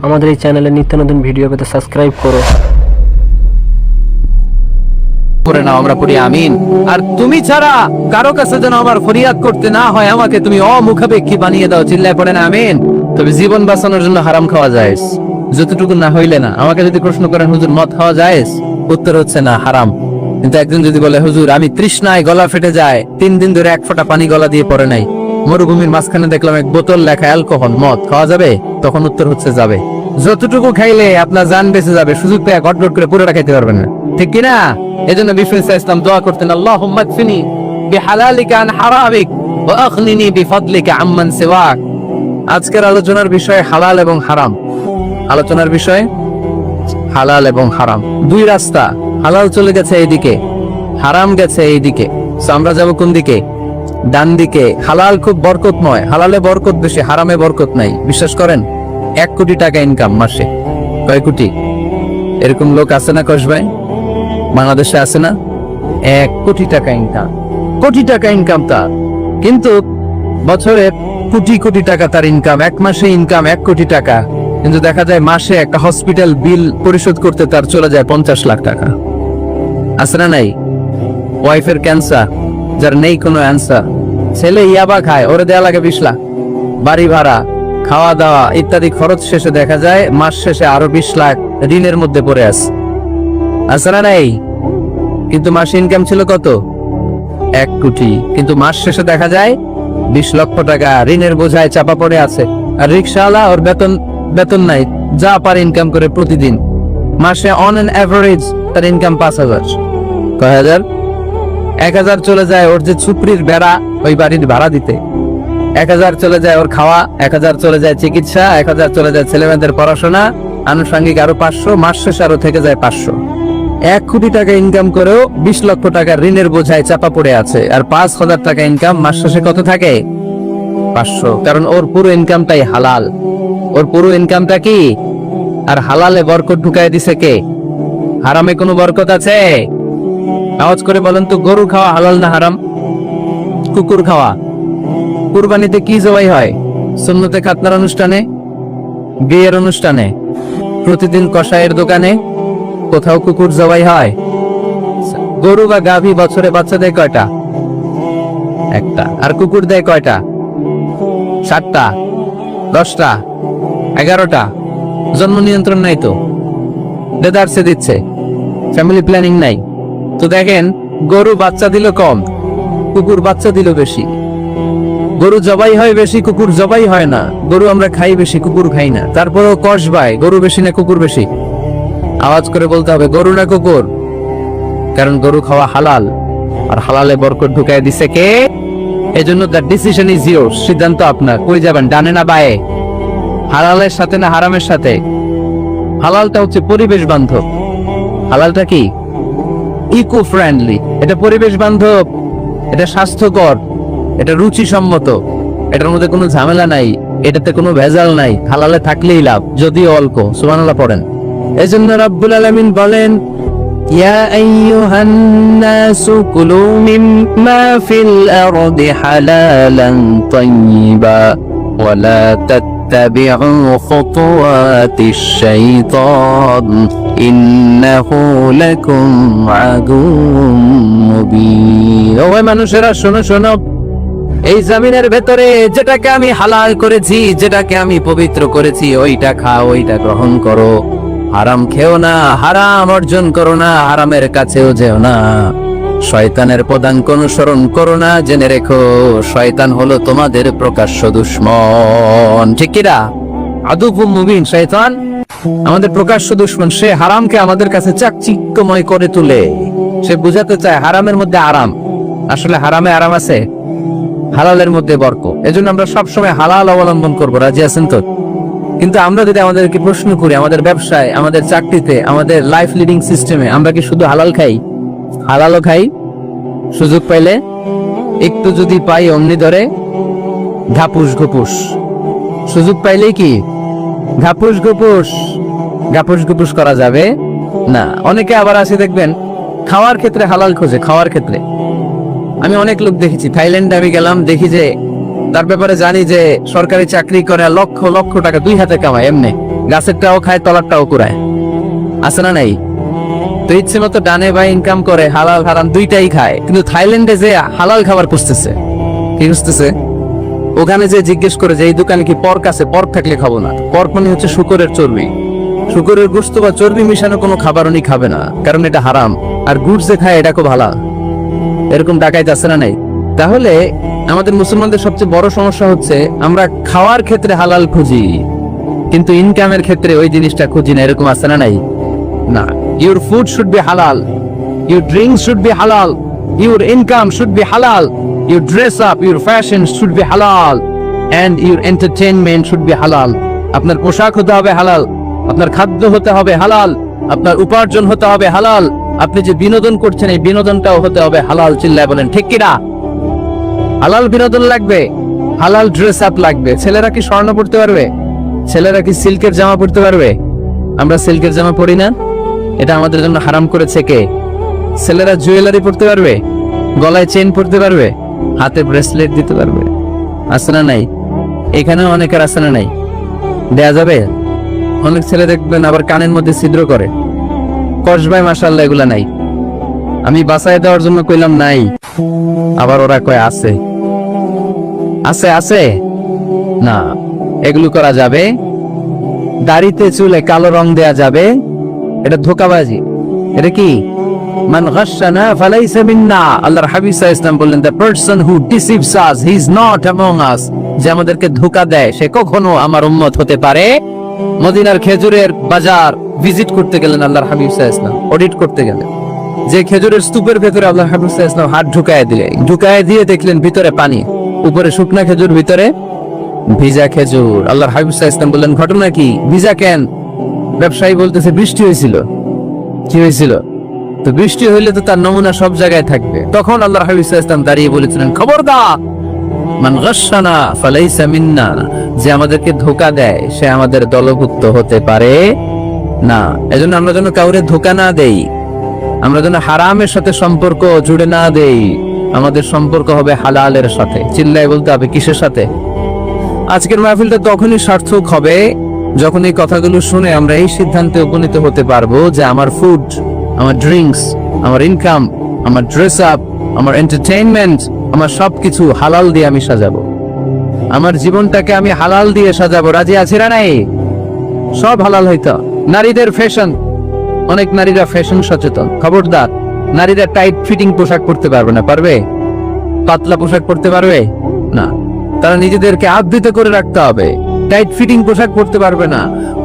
আমাদের এই চ্যানেলে নিত্য নতুন ভিডিও পেতে সাবস্ক্রাইব করো। করে নাও, আমরা পড়ি আমিন। আর তুমি ছাড়া কারো কাছে যেন আমার ফরিয়াদ করতে না হয়, আমাকে তুমি অমুখাপেক্ষী বানিয়ে দাও, চিল্লায় পড়েন আমিন। তবে জীবন বাঁচানোর জন্য হারাম খাওয়া যায় যতটুকু না হইলে না। আমাকে যদি প্রশ্ন করেন হুজুর মদ খাওয়া যায়, উত্তর হচ্ছে না, হারাম। কিন্তু একজন যদি বলে হুজুর আমি তৃষ্ণায় গলা ফেটে যায়, 3 দিন ধরে এক ফোঁটা পানি গলা দিয়ে পড়ে নাই, মরুভূমির মাঝখানে দেখলাম এক বোতল লেখা অ্যালকোহল, মদ খাওয়া যাবে? তখন উত্তর হচ্ছে যাবে। যতটুকু খাইলে আপনার জান বেঁচে যাবে, সুযোগ পেয়ে গটগট করে পুরোটা খাইতে পারবেন না, ঠিক কিনা? এজন্য বিষ্ণু ইসলাম দোয়া করতেন, আল্লাহুম্মা কফিনি বিহালালিকা আন হারামিক ওয়া আগনিনি বিফাদলিকা আম্মান সিওয়াক। আজকের আলোচনার বিষয় হালাল এবং হারাম। আলোচনার বিষয় হালাল এবং হারাম, দুই রাস্তা। হালাল চলে গেছে এইদিকে, হারাম গেছে এইদিকে। আমরা যাব কোন দিকে? ডান দিকে। হালাল খুব বরকতময়, হালালে বরকত বেশি, হারামে বরকত নাই। বিশ্বাস করেন, 1 কোটি টাকা ইনকাম মাসে। কয় কোটি? এরকম লোক আছে না কস ভাই? বাংলাদেশে আছে না? 1 কোটি টাকা ইনকাম, কোটি টাকা ইনকাম তার। কিন্তু বছরে কোটি কোটি টাকা তার ইনকাম, 1 মাসে ইনকাম 1 কোটি টাকা। কিন্তু দেখা যায় মাসে একটা হসপিটাল বিল পরিশোধ করতে তার চলে যায় 50 লাখ টাকা। আছে না নাই? ওয়াইফের ক্যান্সার, যার নেই কোনো অ্যান্সার। ছেলে ইয়াবা খায়, ওরে দেয়া লাগে 20 লাখ। বাড়ি ভাড়া, খাওয়া দাওয়া ইত্যাদি খরচ শেষে দেখা যায় মাস শেষে আরো 20 লাখ ঋণের মধ্যে পড়ে আছে না নাই? কিন্তু মাসে ইনকাম ছিল কত? 1 কোটি। কিন্তু মাস শেষে দেখা যায় 20 লক্ষ টাকা ঋণের বোঝায় চাপা পড়ে আছে। আর রিক্সাওয়ালা, ওর বেতন নাই, যা পারে ইনকাম করে প্রতিদিন। মাসে অন অ্যান এভারেজ তার ইনকাম 5000। কয় হাজার? 1000 চলে যায় ওর যে সুপ্রির বেড়া, ওই বাড়ির ভাড়া দিতে। 1000 চলে যায় ওর খাওয়া, 1000 চলে যায় চিকিৎসা, 1000 চলে যায় ছেলেমেয়েদের পড়াশোনা, আনুষঙ্গিক আরো 500, মাস শেষে আরো থেকে যায় 500। 1 কোটি টাকা ইনকাম করেও 20 লক্ষ টাকা ঋণের বোঝায় চাপা পড়ে আছে। আর 5000 টাকা ইনকাম, মাস শেষে কত থাকে? 500। কারণ ওর পুরো ইনকামটাই হালাল। ওর পুরো ইনকামটা কি? আর হালালে বরকত ঢুকায় দিছে কে? হারামে কোনো বরকত আছে? আওয়াজ করে বলেন তো, গরু খাওয়া হালাল না হারাম? কুকুর খাওয়া? কুরবানিতে কি জবাই হয়? সুন্নতে খাতনার অনুষ্ঠানে, বিয়ের অনুষ্ঠানে, প্রতিদিন কসাইয়ের দোকানে, কোথাও কুকুর জবাই হয়? গরু বা গাভী বছরে বাচ্চা দেয় কয়টা? একটা। আর কুকুর দেয় কয়টা? 7টা, 10টা, 11টা। জন্ম নিয়ন্ত্রণ নাই তো, দেদারসে দিচ্ছে, ফ্যামিলি প্ল্যানিং নাই তো। দেখেন, গরু বাচ্চা দিল কম, কুকুর বাচ্চা দিল বেশি। গরু জবাই হয় বেশি, কুকুর জবাই হয় না। গরু আমরা খাই বেশি, কুকুর খাই না। তারপরেও কসবায় গরু বেশি না কুকুর বেশি? আওয়াজ করে বলতে হবে, গরু না কুকুর? কারণ গরু খাওয়া হালাল, আর হালালে বরকত ঢুকায় দিছে কে? এজন্য দ্য ডিসিশন ইজ ইয়োরস, সিদ্ধান্ত আপনার। কই যাবেন, ডানে না বায়ে? হালালের সাথে না হারামের সাথে? হালালটা হচ্ছে পরিবেশ বান্ধব। হালালটা কি? Eco friendly. এটা পরিবেশ বান্ধব, এটা স্বাস্থ্যকর, এটা রুচিসম্মত, এটার মধ্যে কোনো ঝামেলা নাই, এটাতে কোনো ভেজাল নাই। হালালে থাকলেই লাভ, যদিও অল্প। সুবহানাল্লাহ পড়েন। এজন্য রাব্বুল আলামিন বলেন, ইয়া আইয়ুহান নাসু কুলু মিম্মা ফিল আরদি হালালান তাইয়্যিবা ওয়া লা তাত্তাবিউ খুতুওয়াতিশ শাইতান ইন্নাহু লাকুম আদুউম মুবিন। ও মানুষেরা, শোনো শোনো, এই জমিনের ভেতরে যেটাকে আমি হালাল করেছি, যেটাকে আমি পবিত্র করেছি, ওইটা খাও, ওইটা গ্রহণ করো। হারাম খেও না, হারাম অর্জন করো না, হারামের কাছেও যেও না। শয়তানের পদাঙ্ক অনুসরণ করো না। জেনে রেখো, শয়তান হলো তোমাদের প্রকাশ্য দুশমন, ঠিক কিনা? আদুউম মুবিন। শয়তান আমাদের প্রকাশ্য দুশমন। সে হারামকে আমাদের কাছে চাকচিক্যময় করে তুলে। সে বুঝাতে চায় হারামের মধ্যে আরাম। আসলে হারামে আরাম আছে, হালালের মধ্যে বরকত। এজন্য আমরা সবসময় হালাল অবলম্বন করবো। রাজি আছেন তো? কিন্তু আমরা যদি আমাদেরকে প্রশ্ন করি, আমাদের ব্যবসায়, আমাদের চাকরিতে, আমাদের লাইফ লিডিং সিস্টেমে আমরা কি শুধু হালাল খাই? হালালও খাই, সুযোগ পাইলে একটু যদি পাই অমনি ধরে ঘাপুস ঘুপুস। সুযোগ পাইলেই কি ঘাপুস ঘুপুস করা যাবে না। অনেকে আবার আছে দেখবেন, খাওয়ার ক্ষেত্রে হালাল খোঁজে। খাওয়ার ক্ষেত্রে আমি অনেক লোক দেখেছি। থাইল্যান্ডে আমি গেলাম, দেখি যে তার ব্যাপারে জানি যে সরকারি চাকরি করে, লক্ষ লক্ষ টাকা 2 হাতে কামায় এমনি। গাছেরটাও খায়, তলারটাও কুড়ায়, আছে না নাই? তো ইচ্ছে মতো ডানে ভাই ইনকাম করে, হালাল হারাম দুইটাই খায়। কিন্তু থাইল্যান্ডে যে হালাল খাবার খুঁজতেছে, কি খুঁজতেছে? ওখানে যে জিজ্ঞেস করে যে এই দোকানে কি পর্ক আছে, পর্ক থাকলে খাবো না। পর্ক মানে হচ্ছে শুকরের চর্বি, শুকরের গোশত বা চর্বি মিশানো কোনো খাবার উনি খাবে না, কারণ এটা হারাম। আর গুড় যে খায় এটা খুব হালাল। এরকম ডাকাইতে আছে না নাই? তাহলে আমাদের মুসলমানদের সবচেয়ে বড় সমস্যা হচ্ছে আমরা খাওয়ার ক্ষেত্রে হালাল খুঁজি, কিন্তু ইনকামের ক্ষেত্রে ওই জিনিসটা খুঁজি না। এরকম আছে না নাই? না, your food should be halal, your drinks should be halal, your income should be halal, your dress up, your fashion should be halal, and your entertainment should be halal. আপনার পোশাক হতে হবে হালাল, আপনার খাদ্য হতে হবে হালাল, আপনার উপার্জন হতে হবে হালাল, আপনি যে বিনোদন করছেন এই বিনোদনটাও হতে হবে হালাল। চিল্লায় বলেন ঠিক কিনা? হালাল বিনোদন লাগবে, হালাল ড্রেস আপ লাগবে। ছেলেরা কি স্বর্ণ পড়তে পারবে? ছেলেরা কি সিল্কের জামা পড়তে পারবে? আমরা সিল্কের জামা পরি না, এটা আমাদের জন্য হারাম করেছে কে? ছেলেরা জুয়েলারি পড়তে পারবে? গলায় চেন পড়তে পারবে? হাতে ব্রেসলেট দিতে পারবে? আছে না নাই? এখানেও অনেকের আছে না নাই? দেয়া যাবে? অনেক ছেলে দেখবেন আবার কানের মধ্যে ছিদ্র করে। কসবাই মাশাআল্লাহ এগুলা নাই। আমি বাসায় দেওয়ার জন্য কইলাম নাই, আবার ওরা কয় আছে। আছে আছে না, এগুলো করা যাবে? দাড়িতে চুলে কালো রং দেয়া যাবে? এটা ধোঁকাবাজি। এটা কি? মান গাশশানা ফালাইসা মিন্না। আল্লাহর হাবিব সাল্লাল্লাহু আলাইহি ওয়াসাল্লাম বললেন, the person who deceives us, he is not among us। যে আমাদেরকে ধোঁকা দেয় সে কখনো আমার উম্মত হতে পারে। মদিনার খেজুরের বাজার ভিজিট করতে গেলেন আল্লাহর হাবিব সাল্লাল্লাহু আলাইহি ওয়াসাল্লাম, অডিট করতে গেলেন। যে খেজুরের স্তূপের ভেতরে আল্লাহর হাবিব সাল্লাল্লাহু আলাইহি ওয়াসাল্লাম হাত ঢুকায় দিয়ে দেখলেন ভিতরে পানি, উপরে শুকনা খেজুর, ভিতরে ভিজা খেজুর। আল্লাহর হাবিব সাল্লাল্লাহু আলাইহি ওয়াসাল্লাম বললেন, ঘটনা কি? ভিজা কেন? ব্যবসায়ী বলতেছে বৃষ্টি হয়েছিল। কি হয়েছিল? তো বৃষ্টি হইলে তো তার নমুনা সব জায়গায় থাকবে। তখন আল্লাহর হাবিব সাল্লাল্লাহু আলাইহি ওয়াসাল্লাম দাঁড়িয়ে বলেছিলেন, খবরদার, মান গাশশানা ফালাইসা মিন্না। যে আমাদেরকে ধোঁকা দেয় সে আমাদের দলভুক্ত হতে পারে না। এজন্য আমরা যেন কাউরে ধোঁকা না দেই, আমরা যেন হারামের সাথে সম্পর্ক জুড়ে না দেই। আমাদের সম্পর্ক হবে হালালের সাথে। চিল্লায় বলতে হবে কিসের সাথে? আজকের মাহফিলটা তখনই সার্থক হবে যখন এই কথাগুলো শুনে আমরা এই সিদ্ধান্তে উপনীত হতে পারবো যে আমার ফুড, আমার ড্রিঙ্কস, আমার ইনকাম, আমার ড্রেস আপ, আমার এন্টারটেইনমেন্ট, আমার সবকিছু হালাল দিয়ে আমি সাজাবো। আমার জীবনটাকে আমি হালাল দিয়ে সাজাবো। রাজি আছি না নাই? সব হালাল হইতো। নারীদের ফ্যাশন, অনেক নারীরা ফ্যাশন সচেতন। খবরদার, নারীরা টাইট ফিটিং পোশাক পরতে পারবে না। পারবে? পাতলা পোশাক পরতে পারবে না। তারা নিজেদেরকে আবৃত করে রাখতে হবে। টাইট ফিটিং পোশাক পরতে পারবে না,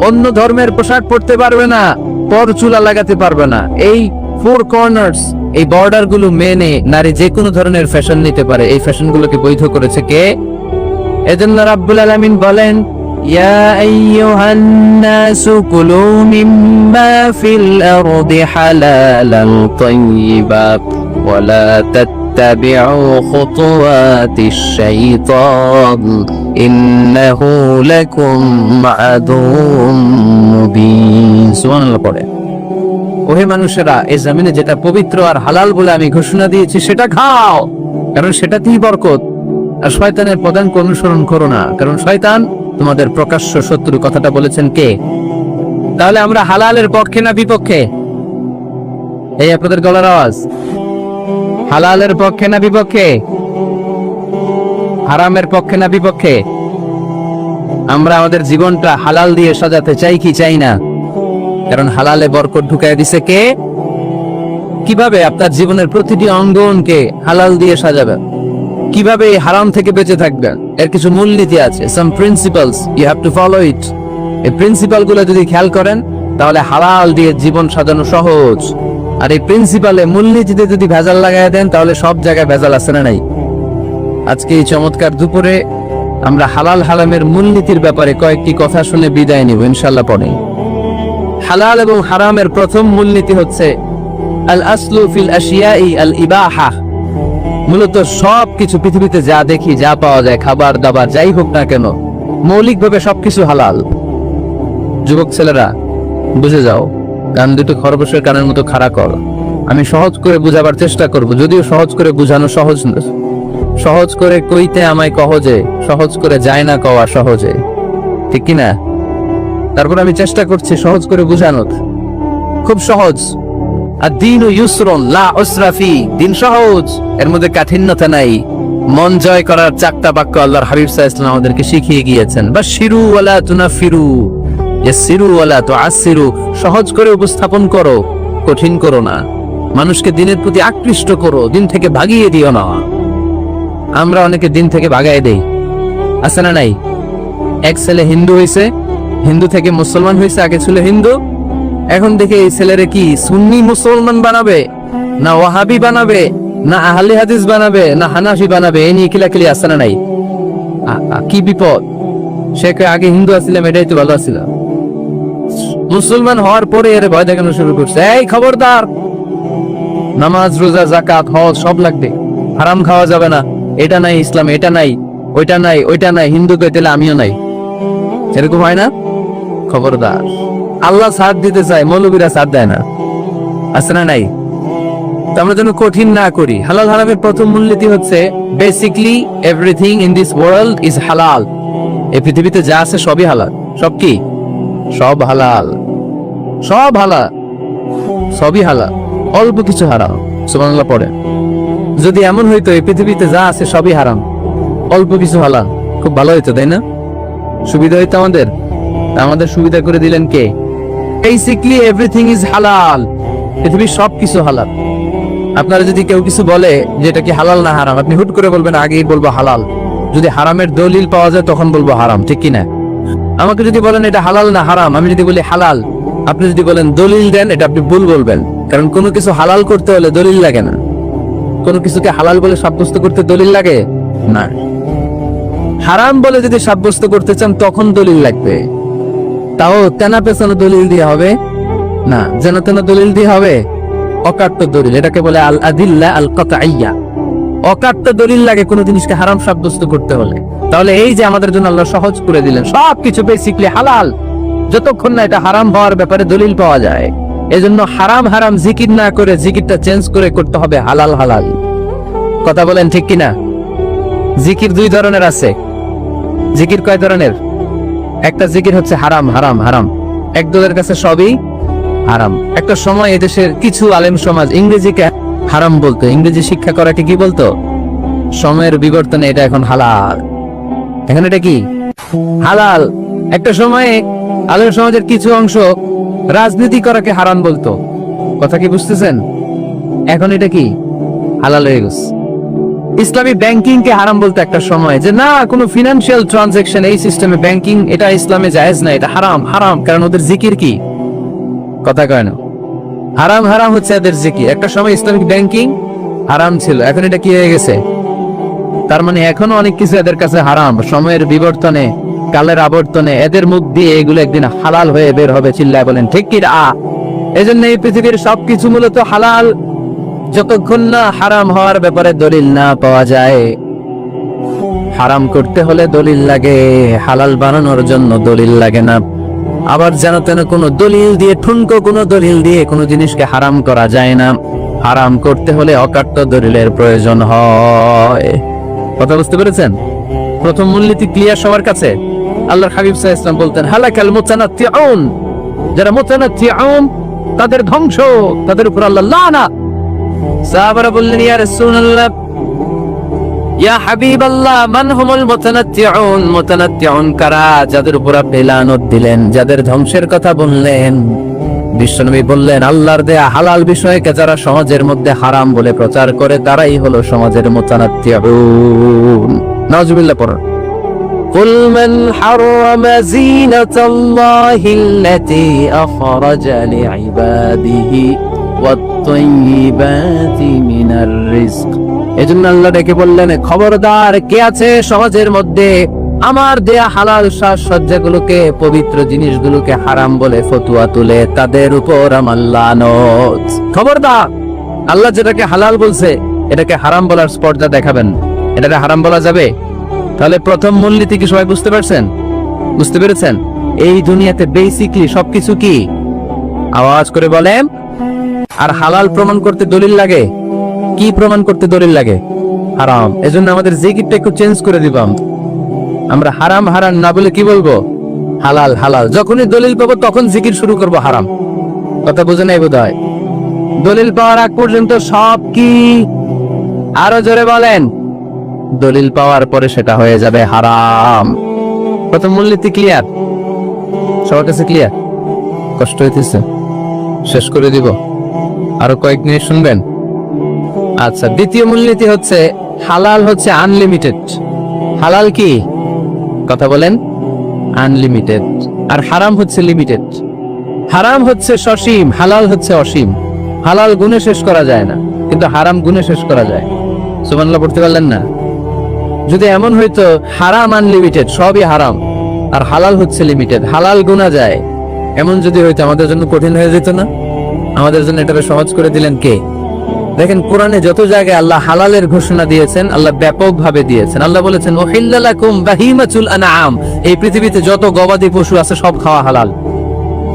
অন্য ধর্মের পোশাক পরতে পারবে না, পর চুলা লাগাতে পারবে না। এই ফোর কর্নার্স, এই বর্ডার গুলো মেনে নারী যে কোনো ধরনের ফ্যাশন নিতে পারে। এই ফ্যাশন গুলোকে বৈধ করেছে কে? এজন্য রাব্বুল আলামিন বলেন, ইয়া আইয়ুহান নাসু কুলু মিম্মা ফিল আরদি হালালান তাইয়্যিবা ওয়া লা তাত্তাবিউ খুতুওয়াতিশ শাইতান ইন্নাহু লাকুম আদুউম মুবিন। সুবহানাল্লাহ পড়ে। ওহে মানুষেরা, এই জমিনে যেটা পবিত্র আর হালাল বলে আমি ঘোষণা দিয়েছি সেটা খাও, কারণ সেটাতেই বরকত। আর শয়তানের পদাঙ্ক অনুসরণ করো না, কারণ শয়তান তোমাদের প্রকাশ্য শত্রু। কথাটা বলেছেন কে? তাহলে আমরা হালালের পক্ষে না বিপক্ষে? এই আপনাদের গলার আওয়াজ। হালালের পক্ষে না বিপক্ষে? হারামের পক্ষে না বিপক্ষে? আমরা আমাদের জীবনটা হালাল দিয়ে সাজাতে চাই কি চাই না? কারণ হালালে বরকত ঢুকায় দিছে কে? কিভাবে আপনার জীবনের প্রতিটি অঙ্গনকে হালাল দিয়ে সাজাবেন? কিভাবে এই হারাম থেকে বেঁচে থাকবেন? এর কিছু মূলনীতি আছে, some principles, you have to follow it. এই প্রিন্সিপাল গুলো যদি খেয়াল করেন তাহলে হালাল দিয়ে জীবন সাজানো সহজ। আর এই প্রিন্সিপালে, মূলনীতিতে যদি ভেজাল লাগাই দেন তাহলে সব জায়গায় ভেজাল আছে না নাই? আজকে এই চমৎকার দুপুরে আমরা হালাল হারামের মূলনীতির ব্যাপারে কয়েকটি কথা শুনে বিদায় নিব ইনশাআল্লাহ। পরে হালাল এবং হারামের প্রথম মূলনীতি হচ্ছে আল আসলু ফিল আশিয়াই আল ইবাহা। মূলত সব কিছু পৃথিবীতে যা দেখি, যা পাওয়া যায়, খাবার দাবার যাই হোক না কেন, মৌলিকভাবে সবকিছু হালাল। যুবক ছেলেরা বুঝে যাও, কান দুটো খরগোশের কানের মতো খাড়া কর। আমি সহজ করে বুঝাবার চেষ্টা করব, যদিও সহজ করে বুঝানো সহজ না। সহজ করে কইতে আমায় কহজে, সহজ করে যায় না কওয়া সহজে, ঠিক কিনা? তারপর আমি চেষ্টা করছি সহজ করে বোঝানোর। খুব সহজ। আর দিন ইউসরুন লা উসরা ফি, দিন সহজ, এর মধ্যে কাঠিন্যতা নাই। মন জয় করার চারটা বাক্য আল্লাহর হাবিব সাল্লাল্লাহু আলাইহি ওয়াসাল্লাম আমাদেরকে শিখিয়ে গিয়েছেন। বাশিরু ওয়ালা তুনাফিরু, ইয়াসসিরু ওয়ালা তুআসসিরু, সহজ করে উপস্থাপন করো, কঠিন করো না। মানুষকে দিনের প্রতি আকৃষ্ট করো, দিন থেকে ভাগিয়ে দিও না। আমরা অনেকে দিন থেকে ভাগায় দেই, আছে না নাই? এক ছেলে হিন্দু হয়েছে, হিন্দু থেকে মুসলমান হয়েছে, আগে ছিল হিন্দু, এখন দেখে এই ছেলেরে কি সুন্নি মুসলমান বানাবে, না ওয়াহাবি বানাবে, না আহলে হাদিস বানাবে, না হানাফি বানাবে, এই নিয়ে কিলাকিলি, আছে না নাই? কি বিপদ! সে আগে হিন্দু আসছিলাম, এটাই তো ভালো আসছিল। মুসলমান হওয়ার পরে এর ভয় দেখানো শুরু করছে, এই খবরদার, নামাজ রোজা যাকাত হজ সব লাগবে, হারাম খাওয়া যাবে না, এটা নাই ইসলাম, এটা নাই, ওইটা নাই, ওইটা নাই, হিন্দু কইতে আমিও নাই, এরকম হয় না? খবরদার, আল্লাহ ছাড় দিতে চায়, মৌলবীরা ছাড় দেয় না, আছে না নাই? তো আমরা যেন কঠিন না করি। হালাল হারামের প্রথম মূলনীতি হচ্ছে basically everything in this world is হালাল। এই পৃথিবীতে যা আছে সবই হালাল। সব কি? সব হালাল, সব হালাল, সবই হালাল, অল্প কিছু হারাম। সুবহানাল্লাহ পড়ে। যদি এমন হইতো এই পৃথিবীতে যা আছে সবই হারাম, অল্প কিছু হালাল, খুব ভালো হইতো, তাই না? সুবিধা হইতো আমাদের। আমাদের সুবিধা করে দিলেন কে? বেসিকলি এভরিথিং ইজ হালাল, পৃথিবীর সবকিছু হালাল। আপনারা যদি কেউ কিছু বলে যে এটা কি হালাল না হারাম, আপনি হুট করে বলবেন আগেই বলবো হালাল। যদি হারামের দলিল পাওয়া যায় তখন বলবো হারাম, ঠিক কি না? আমাকে যদি বলেন এটা হালাল না হারাম, আমি যদি বলি হালাল, আপনি যদি বলেন দলিল দেন, এটা আপনি ভুল বলবেন। কারণ কোনো কিছু হালাল করতে হলে দলিল লাগে না। কোনো কিছুকে হালাল বলে সাব্যস্ত করতে দলিল লাগে না। হারাম বলে যদি সাব্যস্ত করতে চান তখন দলিল লাগবে, তাও তেনা পেছানো দলিল দিয়ে হবে না, যেন তেন দলিল দিয়ে হবে, অকাট্য দলিল, এটাকে বলে আল আদিল্লা আল কাতঈয়া। অকাট্য দলিল লাগে কোনো জিনিসকে হারাম সাব্যস্ত করতে হলে। তাহলে এই যে আমাদের জন্য আল্লাহ সহজ করে দিলেন, সবকিছু বেসিকলি হালাল, যতক্ষণ না এটা হারাম হওয়ার ব্যাপারে দলিল পাওয়া যায়। এজন্য হারাম হারাম জিকির না করে জিকিরটা চেঞ্জ করে করতে হবে হালাল হালাল। কথা বলেন ঠিক কিনা? জিকির দুই ধরনের আছে। জিকির কয় ধরনের? একটা জিকির হচ্ছে হারাম হারাম হারাম, একদলের কাছে সবই হারাম। একটা সময় এদেশের কিছু আলেম সমাজ ইংরেজিকে হারাম বলতো, ইংরেজি শিক্ষা করাকে কি বলতো? সময়ের বিবর্তনে এটা এখন হালাল। এখন এটা কি? হালাল। একটা সময়ে আলেম সমাজের কিছু অংশ রাজনীতি করাকে হারাম বলতো। কথা কি বুঝতেছেন? এখন এটা কি? হালাল হয়ে গেছে। ইসলামী ব্যাংকিং কে হারাম বলতো একটা সময়, যে না কোনো ফিনান্সিয়াল ট্রানজাকশন এই সিস্টেমে ব্যাংকিং এটা ইসলামে জায়েজ না, এটা হারাম হারাম, কারণ ওদের জিকির কি? কথা কয় না। হারাম হারাম হচ্ছে এদের জিকির। একটা সময় ইসলামিক ব্যাংকিং হারাম ছিল, এখন এটা কি হয়ে গেছে? তার মানে এখনো অনেক কিছু এদের কাছে হারাম। সময়ের বিবর্তনে, কালের আবর্তনে এদের মুখ দিয়ে এগুলো একদিন হালাল হয়ে বের হবে। চিল্লায় বলেন ঠিক কি না? এজন্য এই পৃথিবীর সবকিছু মূলত হালাল, যতক্ষণ না হারাম হওয়ার ব্যাপারে দলিল না পাওয়া যায়। হারাম করতে হলে দলিল লাগে, হালাল বানানোর জন্য দলিল লাগে না। আবার যেন তেন কোনো দলিল দিয়ে, ঠুনকো কোনো দলিল দিয়ে কোনো জিনিসকে হারাম করা যায় না। হারাম করতে হলে অকাট্য দলিলের প্রয়োজন হয়। কথা বুঝতে পেরেছেন? প্রথম মূলনীতি ক্লিয়ার সবার কাছে? আল্লাহর হাবিব সাল্লাল্লাহু আলাইহি ওয়াসাল্লাম বলতেন হালাকাল মুতানাত্তিউন, যারা মুতানাত্তিউন তাদের ধ্বংস, তাদের উপর আল্লাহ লানাত। সাহাবারা বললেন ইয়া রাসূলুল্লাহ, ইয়া হাবিবাল্লাহ, মান হুমুল মুতানাত্তিউন? মুতানাত্তিউন কারা, যাদের উপর আপনি লানত দিলেন, যাদের ধ্বংসের কথা বললেন? বিশ্বনবী বললেন আল্লাহর দেয়া হালাল বিষয়কে যারা সমাজের মধ্যে হারাম বলে প্রচার করে তারাই হলো সমাজের মুতানাত্তিউন। নাউজুবিল্লাহ পড়ুন। قل من حرم زينة الله التي أخرج لعباده والطيبات من الرزق। এজন্য আল্লাহ ডেকে বললেন খবরদার, কে আছে সমাজের মধ্যে আমার দেয়া হালাল সাজসজ্জাগুলোকে, পবিত্র জিনিসগুলোকে হারাম বলে ফতুয়া তুলে, তাদের উপর আমার লানত। খবরদার, আল্লাহ যেটাকে হালাল বলছে এটাকে হারাম বলার স্পর্ধা দেখাবেন। এটাকে হারাম বলা যাবে? তাহলে প্রথম মূলনীতি কি সবাই বুঝতে পারছেন? বুঝতে পেরেছেন? এই দুনিয়াতে বেসিকলি সবকিছু কি? আওয়াজ করে বলেন। আর হালাল প্রমাণ করতে দলিল লাগে। কি প্রমাণ করতে দলিল লাগে? হারাম। এজন্য আমাদের জিকিরটা একটু চেঞ্জ করে দিবাম। আমরা হারাম হারাম না বলে কি বলবো? হালাল হালাল, যখনই দলিল পাবো তখন জিকির শুরু করব হারাম। কথা বুঝে নাই বোধহয়? দলিল পাওয়ার আগ পর্যন্ত সব কি? আরো জোরে বলেন। দলিল পাওয়ার পরে সেটা হয়ে যাবে হারাম। প্রথম মূলনীতি ক্লিয়ার? সবার কাছে ক্লিয়ার? কষ্ট হইতেছে? শেষ করে দিব, আরো কয়েক মিনিট শুনবেন? আচ্ছা, দ্বিতীয় মূলনীতি হচ্ছে হালাল হচ্ছে আনলিমিটেড। হালাল কি? কথা বলেন। আনলিমিটেড। আর হারাম হচ্ছে লিমিটেড। হারাম হচ্ছে সসীম, হালাল হচ্ছে অসীম। হালাল গুণে শেষ করা যায় না, কিন্তু হারাম গুণে শেষ করা যায়। সুবহানাল্লাহ পড়তে পারলেন না? যদি এমন হইতো হারাম আনলিমিটেড, সবই হারাম, আর হালাল হচ্ছে লিমিটেড, হালাল গুণা যায়, এমন যদি হইতো আমাদের জন্য কঠিন হয়ে যেত না? আমাদের জন্য এটাকে সহজ করে দিলেন কে? দেখেন কোরআনে যত জায়গায় আল্লাহ হালালের ঘোষণা দিয়েছেন, আল্লাহ ব্যাপকভাবে দিয়েছেন। আল্লাহ বলেছেন উহিল্লা লাকুম বাহিমাতুল আনআম, এই পৃথিবীতে যত গবাদি পশু আছে সব খাওয়া হালাল,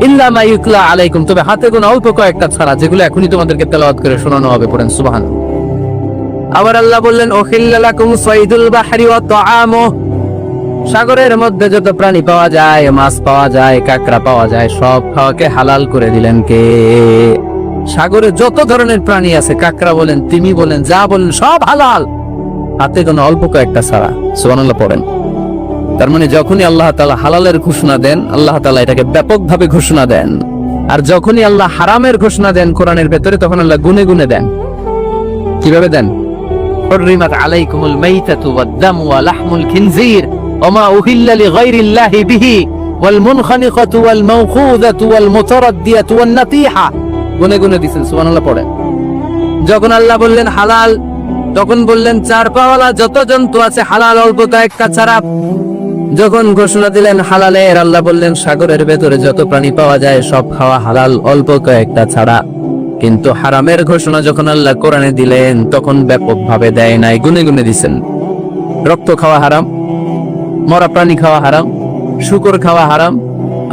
ইল্লা মা ইউতলা আলাইকুম, তবে হাতে গোনা অল্প কয়েকটা ছাড়া, যেগুলো এখনই তোমাদেরকে তেলাওয়াত করে শোনানো হবে। পড়েন সুবহানাল্লাহ। আবার আল্লাহ বললেন উহিল্লা লাকুম সাইদুল বাহরি ওয়া তাআমু, সাগরের মধ্যে যত প্রাণী পাওয়া যায়, মাছ পাওয়া যায়, কাঁকড়া পাওয়া যায়, সব খাওয়াকে হালাল করে দিলেন কে? সাগরে যত ধরনের প্রাণী আছে, কাঁকড়া বলেন, তিমি বলেন, যা বলেন, সব হালাল, হাতে কোনো অল্প কয়েকটা ছাড়া। সুবহানাল্লাহ পড়েন। তার মানে যখনই আল্লাহ তাআলা হালালের ঘোষণা দেন, আল্লাহ তাআলা এটাকে ব্যাপকভাবে ঘোষণা দেন। আর যখনই আল্লাহ হারামের ঘোষণা দেন কোরআনের ভেতরে, তখন আল্লাহ গুনে গুনে দেন। কিভাবে দেন? হুররিমাত আলাইকুমুল মাইতাতু ওয়াদ-দামু ওয়া লাহমুল খিনজির ওয়া মা উহিল্লা লিগাইরিল্লাহি বিহি ওয়াল মুনখানিকাতু ওয়াল মাওখুযাতু ওয়াল মুতারাদ্দিয়াতু ওয়ান নাতিহা, গুনে গুনে দিয়েছেন। সুবহানাল্লাহ পড়েন। যখন আল্লাহ বললেন হালাল, তখন বললেন চার পাওয়ালা যত জন্তু আছে হালাল, অল্প কয়েকটা ছাড়া। যখন ঘোষণা দিলেন হালালের, আল্লাহ বললেন সাগরের ভেতরে যত প্রাণী পাওয়া যায় সব খাওয়া হালাল, অল্প কয়েকটা ছাড়া। কিন্তু হারামের ঘোষণা যখন আল্লাহ কোরআনে দিলেন, তখন ব্যাপকভাবে দেয় নাই, গুনে গুনে দিছেন। রক্ত খাওয়া হারাম, মরা প্রাণী খাওয়া হারাম, শূকর খাওয়া হারাম,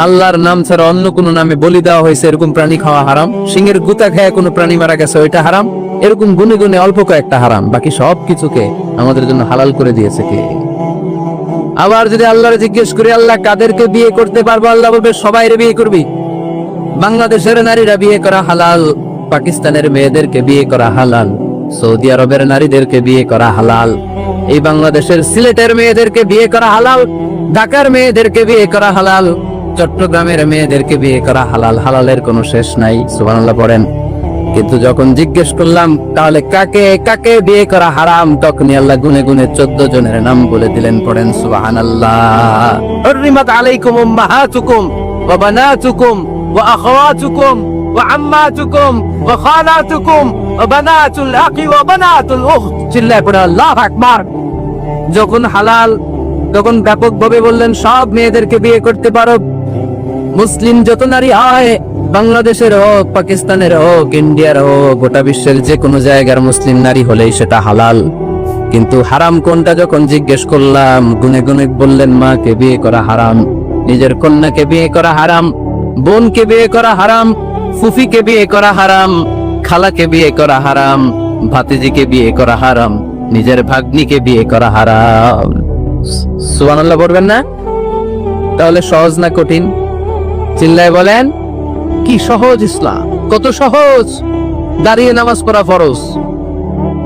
আল্লাহর নাম ছাড়া অন্য কোন নামে বলি দেওয়া হয়েছে এরকম প্রাণী খাওয়া হারাম, সিংহের গুতা খেয়ে কোনো প্রাণী মারা গেছে ওইটা হারাম। এরকম গুনে গুনে অল্প কয়েকটা হারাম, বাকি সব কিছুকে আমাদের জন্য হালাল করে দিয়েছে কে? আবার যদি আল্লাহরে জিজ্ঞেস করি আল্লাহ কাদেরকে বিয়ে করতে পারবো, আল্লাহ বলবে সবাইরে বিয়ে করবি। বাংলাদেশের নারীরা বিয়ে করা হালাল, পাকিস্তানের মেয়েদেরকে বিয়ে করা হালাল, সৌদি আরবের নারীদেরকে বিয়ে করা হালাল, এই বাংলাদেশের সিলেটের মেয়েদেরকে বিয়ে করা হালাল, ঢাকার মেয়েদেরকে বিয়ে করা হালাল, চট্টগ্রামের মেয়েদেরকে বিয়ে করা হালাল। হালালের কোনো শেষ নাই। সুবহানাল্লাহ পড়েন। কিন্তু যখন জিজ্ঞেস করলাম তাহলে কাকে কাকে বিয়ে করা হারাম, তখনই আল্লাহ গুনে গুনে 14 জনের নাম বলে দিলেন। পড়েন সুবহানাল্লাহ। হুররিমাত আলাইকুম উম্মাহাতুকুম ওয়া বানাতুকুম ওয়া আখাওয়াতুকুম ওয়া আম্মাতুকুম ওয়া খালাতুকুম ওয়া বানাতুল আখি ওয়া বানাতুল উখত। চিল্লায় পড়ে আল্লাহু আকবার। যখন হালাল, তখন ব্যাপকভাবে বললেন সব মেয়েদেরকে বিয়ে করতে পারো। মুসলিম যত নারী হয়, বাংলাদেশের হোক, পাকিস্তানের হোক, ইন্ডিয়ার হোক, গোটা বিশ্বের যে কোনো জায়গার মুসলিম নারী হলেই সেটা হালাল। কিন্তু হারাম কোনটা যখন জিজ্ঞেস করলাম, গুনে গুনে বললেন মাকে বিয়ে করা হারাম, নিজের কন্যাকে বিয়ে করা হারাম, বোনকে বিয়ে করা হারাম, ফুফিকে বিয়ে করা হারাম, খালাকে বিয়ে করা হারাম, ভাতিজিকে বিয়ে করা হারাম, নিজের ভাগ্নিকে বিয়ে করা হারাম। সুবহানাল্লাহ বলবেন না? তাহলে সহজ না কঠিন? চিল্লায় বলেন। কি সহজ ইসলাম, কত সহজ। দাঁড়িয়ে নামাজ পড়া ফরজ,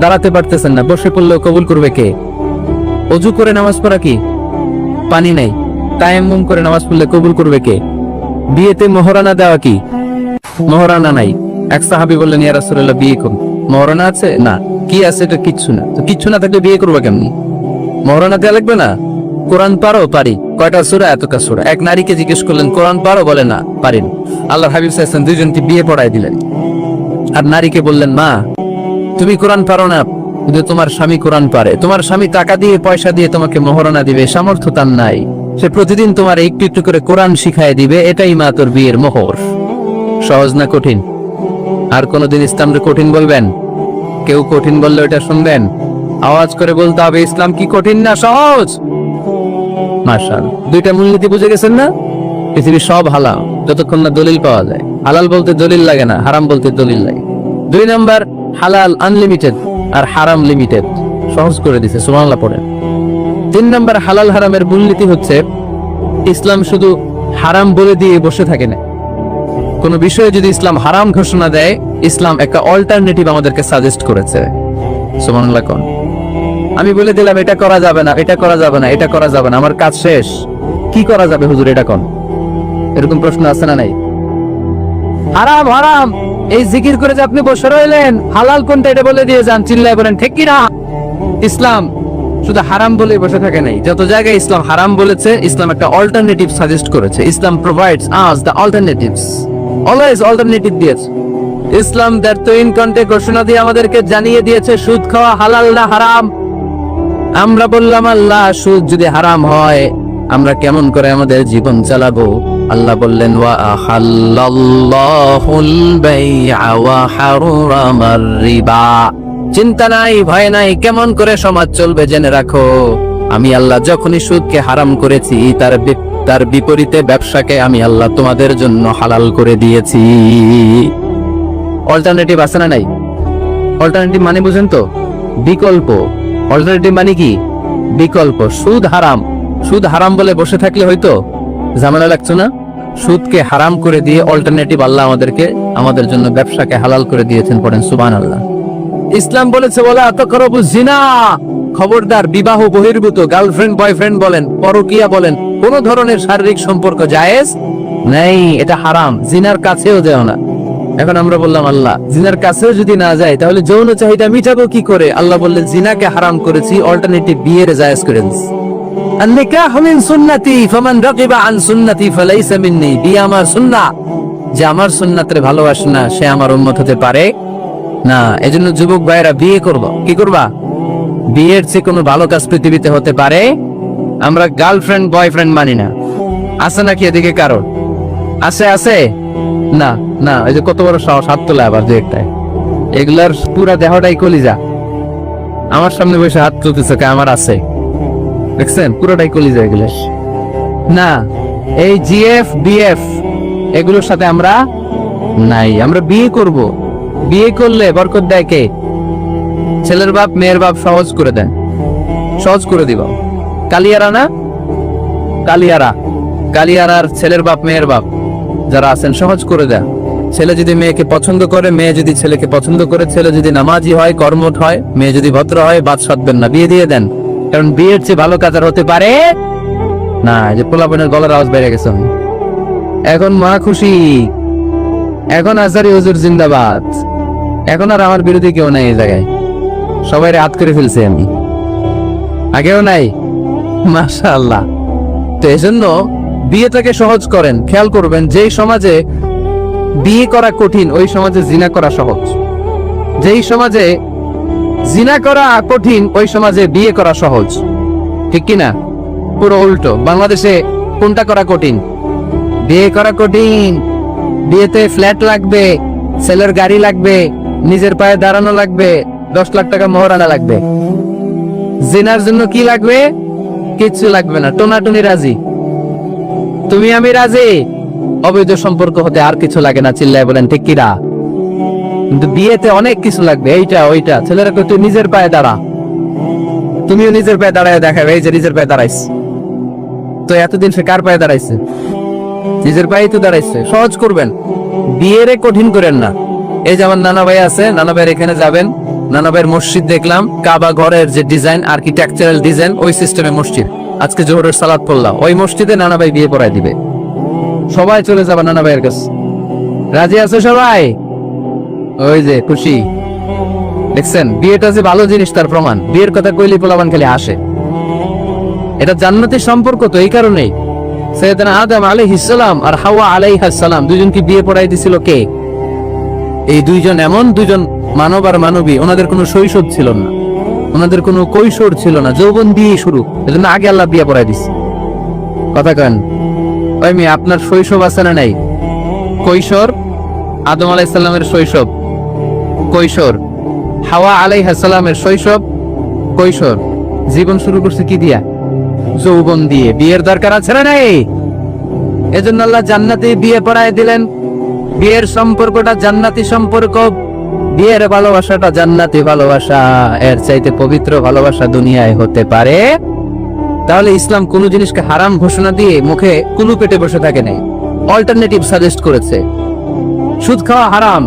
দাঁড়াতে পারতেছেন না, বসে পড়লেও কবুল করবে কে? ওযু করে নামাজ পড়া কি? পানি নাই, তায়াম্মুম করে নামাজ পড়লে কবুল করবে কে? বিয়েতে মোহরানা দেওয়া কি? মোহরানা নাই। এক সাহাবী বললেন ইয়া রাসূলুল্লাহ বিয়ে করুন, মোহরানা আছে? না। কি আছে? এটা কিচ্ছু না। তো কিচ্ছু না থাকলে বিয়ে করবো কেমনি? মোহরানা দেওয়া লাগবে না? কোরআন পারো? পারি। কয়টা সূরা? এতটা সূরা। এক নারীকে জিজ্ঞেস করলেন কোরআন পারো? বলে না, পারি না। আল্লাহর হাবিব সাল্লাল্লাহু আলাইহি ওয়াসাল্লাম দুইজনকে বিয়ে পড়ায় দিলেন। আর নারীকে বললেন মা তুমি কোরআন পারো না, কিন্তু তোমার স্বামী কোরআন পারে, তোমার স্বামী টাকা দিয়ে পয়সা দিয়ে তোমাকে মোহরানা দিবে, সামর্থ্য তার নাই, সে প্রতিদিন তোমার একটু একটু করে কোরআন শিখায় দিবে, এটাই মা তোর বিয়ের মোহর। সহজ না কঠিন? আর কোনদিন ইসলামকে কঠিন বলবেন? কেউ কঠিন বললে ওটা শুনবেন? আওয়াজ করে বলতে হবে ইসলাম কি কঠিন না সহজ? মাশাআল্লাহ। দুইটা মূলনীতি বুঝে গেছেন না? পৃথিবীর সব হালাল যতক্ষণ না দলিল পাওয়া যায়। হালাল বলতে দলিল লাগে না, হারাম বলতে দলিল লাগে। 2 নাম্বার, হালাল আনলিমিটেড আর হারাম লিমিটেড, সহজ করে দিয়েছে। সুবহানাল্লাহ পড়েন। 3 নাম্বার, হালাল হারামের মূলনীতি হচ্ছে ইসলাম শুধু হারাম বলে দিয়ে বসে থাকে না। কোন বিষয়ে যদি ইসলাম হারাম ঘোষণা দেয়, ইসলাম একটা অল্টারনেটিভ আমাদেরকে সাজেস্ট করেছে। সুবহানাল্লাহ কোন। আমি বলে দিলাম এটা করা যাবে না, এটা করা যাবে না, এটা করা যাবে না, আমার কাজ শেষ, কি করা যাবে হুজুর এটা কোন? এরকম প্রশ্ন আছে না নাই? হারাম হারাম এই জিকির করে যে আপনি বসে রইলেন, হালাল কোনটা এটা বলে দিয়ে যান, চিল্লায় বলেন ঠিক কি না? ইসলাম শুধু হারাম বলে বসে থাকে নাই, যত জায়গায় ইসলাম হারাম বলেছে, ইসলাম একটা অল্টারনেটিভ সাজেস্ট করেছে। Islam provides us the alternatives, always alternative দিয়েছে। ইসলাম দ্যাট তো ইন কন্টে ঘোষণা দিয়ে আমাদেরকে জানিয়ে দিয়েছে সুদ খাওয়া হালাল না হারাম। আমরা বললাম আল্লাহ সুদ যদি হারাম হয় আমরা কেমন করে আমাদের জীবন চালাবো? আল্লাহ বললেন ওয়া আহাল্লাল্লাহুল বাই'a ওয়া হারামার রিবা। চিন্তা নাই, ভয় নাই, কেমন করে সমাজ চলবে জেনে রাখো। আমি আল্লাহ যখনই সুদকে হারাম করেছি তার বিপরীতে ব্যবসাকে আমি আল্লাহ তোমাদের জন্য হালাল করে দিয়েছি। অল্টারনেটিভ আছে না নাই? অল্টারনেটিভ মানে বুঝেন তো? বিকল্প। অল্টারনেটিভ মানে কি? বিকল্প। সুদ হারাম, সুদ হারাম বলে বসে থাকলে হয়তো ঝামেলা লাগতো না। সুদকে হারাম করে দিয়ে অল্টারনেটিভ আল্লাহ আমাদের জন্য ব্যবসাকে হালাল করে দিয়েছেন। পড়েন সুবহানাল্লাহ। ইসলাম বলেছে বলা তাকরাবু জিনা, খবরদার বিবাহ বহির্ভূত গার্লফ্রেন্ড বয়ফ্রেন্ড বলেন, পরকীয়া বলেন, কোন ধরনের শারীরিক সম্পর্ক জায়েজ নাই, এটা হারাম। জিনার কাছেও যেও না। এখন আমরা বললাম আল্লাহ জিনার কাছেও যদি না যায় তাহলে যৌন চাহিদা মিটাবো কি করে? আল্লাহ বললেন জিনাকে হারাম করেছি, অল্টারনেটিভ বিয়ের জায়েজ করে দিয়েছি। আন-নিকাহু মিন সুন্নতি ফামান রাগিবা আন সুন্নতি ফালাইসা মিন্নি। বিয়ে আমার সুন্নাহ, যে আমার সুন্নাতরে ভালোবাসে না সে আমার উম্মত হতে পারে না। এজন্য যুবক ভাইরা বিয়ে করবা, কি করবা? বিয়ের চেয়ে কোনো ভালো কাজ পৃথিবীতে হতে পারে? আমরা গার্লফ্রেন্ড বয়ফ্রেন্ড মানি না। আছে নাকি এদিকে কারণ? আছে না না, এই যে কত বড় সাহস, হাত তোলা আবার যে একটাই। এগুলার পুরা দেহটাই কলিজা। আমার সামনে বসে হাত তুলতেছে কে? আমার আছে, দেখছেন পুরোটাই কলিজা এগুলো। না, এই জিএফ বিএফ এগুলোর সাথে আমরা নাই। আমরা বিয়ে করব, বিয়ে করলে বরকত দেয় কে? ছেলের বাপ মেয়ের বাপ সহজ করে দেন, সহজ করে দিব। কালিয়ারা না, কালিয়ারার ছেলের বাপ মেয়ের বাপ যারা আছেন সহজ করে দেন। ছেলে যদি মেয়েকে পছন্দ করে, মেয়ে যদি ছেলেকে পছন্দ করে, ছেলে যদি নামাজি হয় কর্মঠ হয়, মেয়ে যদি ভদ্র হয়, বাদ সাধবেন না, বিয়ে দিয়ে দেন। কারণ বিয়ের চেয়ে ভালো কাজ আর হতে পারে না। যে পোলাপনের গলার আওয়াজ বেড়ে গেছে এখন, মা খুশি, এখন আজারি হুজুর জিন্দাবাদ, এখন আর আমার বিরোধী কেউ নাই এই জায়গায়, সবাই হাত করে ফেলছে। আমি আগেও নাই, মাশাআল্লাহ। তো এজন্য বিয়েটাকে সহজ করেন। খেয়াল করবেন যেই সমাজে বিয়ে করা কঠিন ওই সমাজে জিনা করা সহজ, যেই সমাজে জিনা করা কঠিন ওই সমাজে বিয়ে করা সহজ, ঠিক কিনা? পুরো উল্টো। বাংলাদেশে কোনটা করা কঠিন? বিয়ে করা কঠিন। বিয়েতে ফ্ল্যাট লাগবে, ছেলের গাড়ি লাগবে, নিজের পায়ে দাঁড়ানো লাগবে, 10 লাখ টাকা মোহরানা লাগবে। জিনার জন্য কি লাগবে? কিচ্ছু লাগবে না, টোনাটুনি রাজি, তুমি আমি রাজি। অবৈধ সম্পর্ক হতে আর কিছু লাগে না, চিল্লায় বলেন ঠিক কিনা? কিন্তু বিয়েতে অনেক কিছু লাগবে, এইটা ওইটা। ছেলেরা কই তুই নিজের পায়ে দাঁড়া, তুমিও নিজের পায়ে দাঁড়ায় দেখাবে, এই যে নিজের পায়ে দাঁড়াইছে। তো এতদিন সে কার পায়ে দাঁড়াইছে? নিজের পায়ে তো দাঁড়াইছে। সহজ করবেন, বিয়েরে কঠিন করেন না। এই যে আমার নানা ভাই আছে, নানা ভাইয়ের এখানে যাবেন, নানা ভাইয়ের মসজিদ দেখলাম, কাবা ঘরের যে ডিজাইন, আর্কিটেকচারাল ডিজাইন, ওই সিস্টেমে মসজিদ। আজকে জোহরের সালাত পড়লাম, ওই মসজিদে নানা ভাই বিয়ে পড়ায় দিবে। সবাই চলে যাবে নানা ভাইয়ের কাছে। রাজি আছে সবাই? ওই যে খুশি, দেখছেন? বিয়েটা যে ভালো জিনিস তার প্রমাণ। বিয়ের কথা কইলে পোলাপান খালি আসে। এটা জান্নাতের সম্পর্ক। তো এই কারণেই সাইয়েদনা আদম আলাইহিস সালাম আর হাওয়া আলাইহাস সালাম দুইজনকে বিয়ে পড়াই দিছিল কে? এই দুইজন এমন দুইজন মানব আর মানবী, ওনাদের কোনো শৈশব ছিল না, ওনাদের কোনো কৈশোর ছিল না, যৌবন দিয়ে শুরু। এজন্য আগে আল্লাহ বিয়ে পড়াই দিছে। কথা কেন? ওই মেয়ে আপনার শৈশব আছে না নাই? কৈশোর আদম আলাইহিস সালামের শৈশব, কৈশোর হাওয়া আলাইহিস সালামের শৈশব, কৈশোর। জীবন শুরু করছে কি দিয়া? যৌবন দিয়ে। বিয়ের দরকার আছে না নাই? এজন্য আল্লাহ জান্নাতে বিয়ে পড়ায় দিলেন। বিয়ের সম্পর্কটা জান্নাতি সম্পর্ক, বিয়ের ভালোবাসাটা জান্নাতি ভালোবাসা। এর চাইতে পবিত্র ভালোবাসা দুনিয়ায় হতে পারে তাহলে ইসলাম কোন জিনিসকে হারাম ঘোষণা দিয়ে মুখে কুলু পেটে বসে থাকে নাই, অল্টারনেটিভ সাজেস্ট করেছে। সুদ খাওয়া হারাম,